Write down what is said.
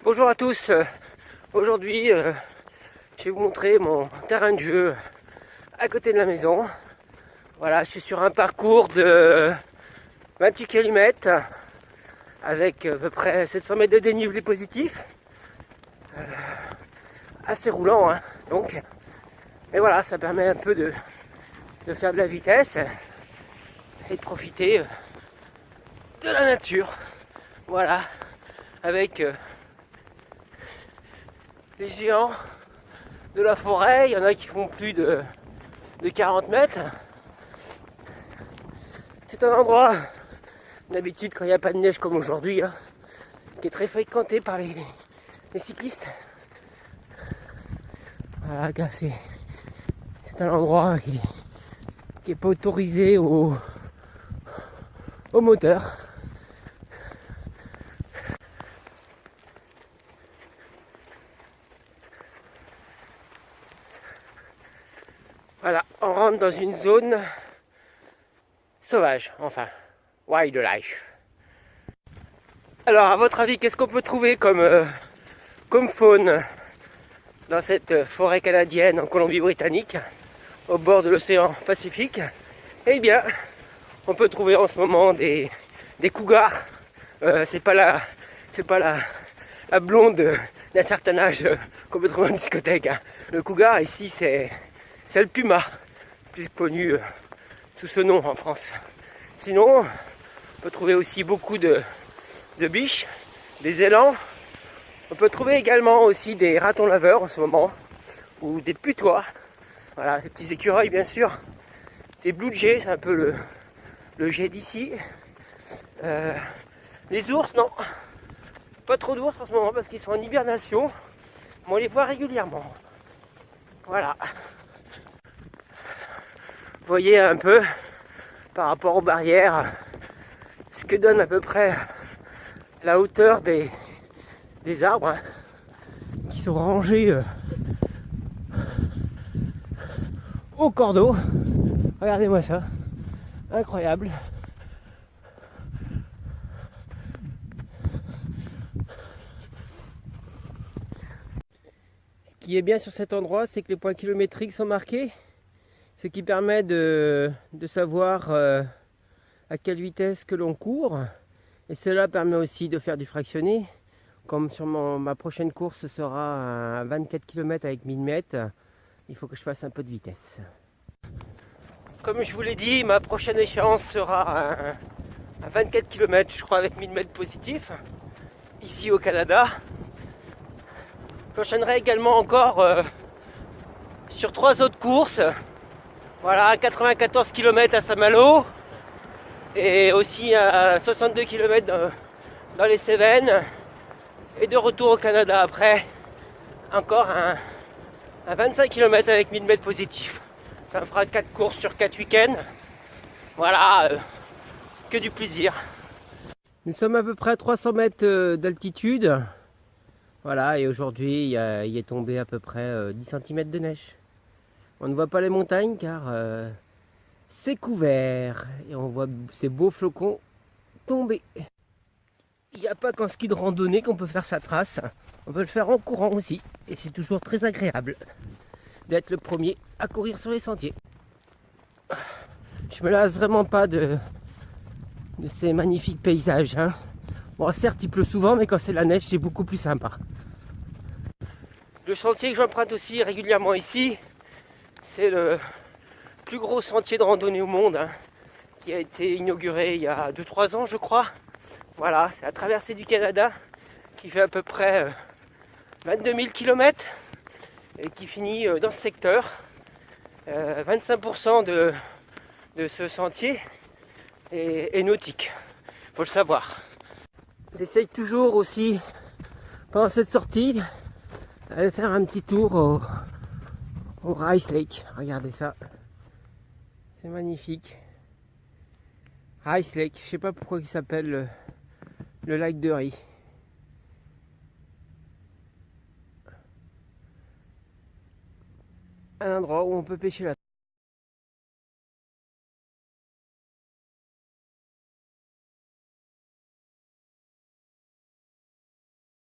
Bonjour à tous, aujourd'hui je vais vous montrer mon terrain de jeu à côté de la maison. Voilà, je suis sur un parcours de 28 km avec à peu près 700 mètres de dénivelé positif. Assez roulant hein, donc. Et voilà, ça permet un peu de faire de la vitesse et de profiter de la nature. Voilà, avec les géants de la forêt, il y en a qui font plus de 40 mètres. C'est un endroit, d'habitude quand il n'y a pas de neige comme aujourd'hui, hein, qui est très fréquenté par les cyclistes. Voilà, c'est un endroit qui n'est pas autorisé aux moteurs. Voilà, on rentre dans une zone sauvage, enfin, wildlife. Alors, à votre avis, qu'est-ce qu'on peut trouver comme faune dans cette forêt canadienne en Colombie-Britannique, au bord de l'océan Pacifique? Eh bien, on peut trouver en ce moment des cougars. C'est pas la blonde d'un certain âge qu'on peut trouver en discothèque, hein. Le cougar ici, c'est le puma, plus connu sous ce nom en France. Sinon, on peut trouver aussi beaucoup de biches, des élans. On peut trouver également aussi des ratons laveurs en ce moment, ou des putois. Voilà, des petits écureuils bien sûr. Des blue jays, c'est un peu le jet d'ici. Les ours, non. Pas trop d'ours en ce moment parce qu'ils sont en hibernation. Mais on les voit régulièrement. Voilà. Vous voyez un peu par rapport aux barrières ce que donne à peu près la hauteur des arbres, hein, qui sont rangés au cordeau. Regardez-moi ça, incroyable. Ce qui est bien sur cet endroit, c'est que les points kilométriques sont marqués, ce qui permet de savoir à quelle vitesse que l'on court, et cela permet aussi de faire du fractionné. Comme sur ma prochaine course sera à 24 km avec 1000 mètres, il faut que je fasse un peu de vitesse. Comme je vous l'ai dit, ma prochaine échéance sera à 24 km, je crois, avec 1000 mètres positifs, ici au Canada. J'enchaînerai également encore sur 3 autres courses. Voilà, 94 km à Saint-Malo et aussi à 62 km dans les Cévennes. Et de retour au Canada après, encore un 25 km avec 1000 mètres positifs. Ça me fera 4 courses sur 4 week-ends. Voilà, que du plaisir. Nous sommes à peu près à 300 mètres d'altitude. Voilà, et aujourd'hui il est tombé à peu près 10 cm de neige. On ne voit pas les montagnes car c'est couvert. Et on voit ces beaux flocons tomber. Il n'y a pas qu'en ski de randonnée qu'on peut faire sa trace, on peut le faire en courant aussi, et c'est toujours très agréable d'être le premier à courir sur les sentiers. Je me lasse vraiment pas de ces magnifiques paysages, hein. Bon, certes il pleut souvent, mais quand c'est la neige c'est beaucoup plus sympa. Le sentier que j'emprunte aussi régulièrement ici, c'est le plus gros sentier de randonnée au monde, hein, qui a été inauguré il y a 2-3 ans je crois. Voilà, c'est la traversée du Canada qui fait à peu près 22 000 km et qui finit dans ce secteur. 25% de ce sentier est nautique, faut le savoir. J'essaye toujours aussi, pendant cette sortie, d'aller faire un petit tour au Rice Lake. Regardez ça, c'est magnifique. Rice Lake, je sais pas pourquoi il s'appelle le lac de riz. Un endroit où on peut pêcher la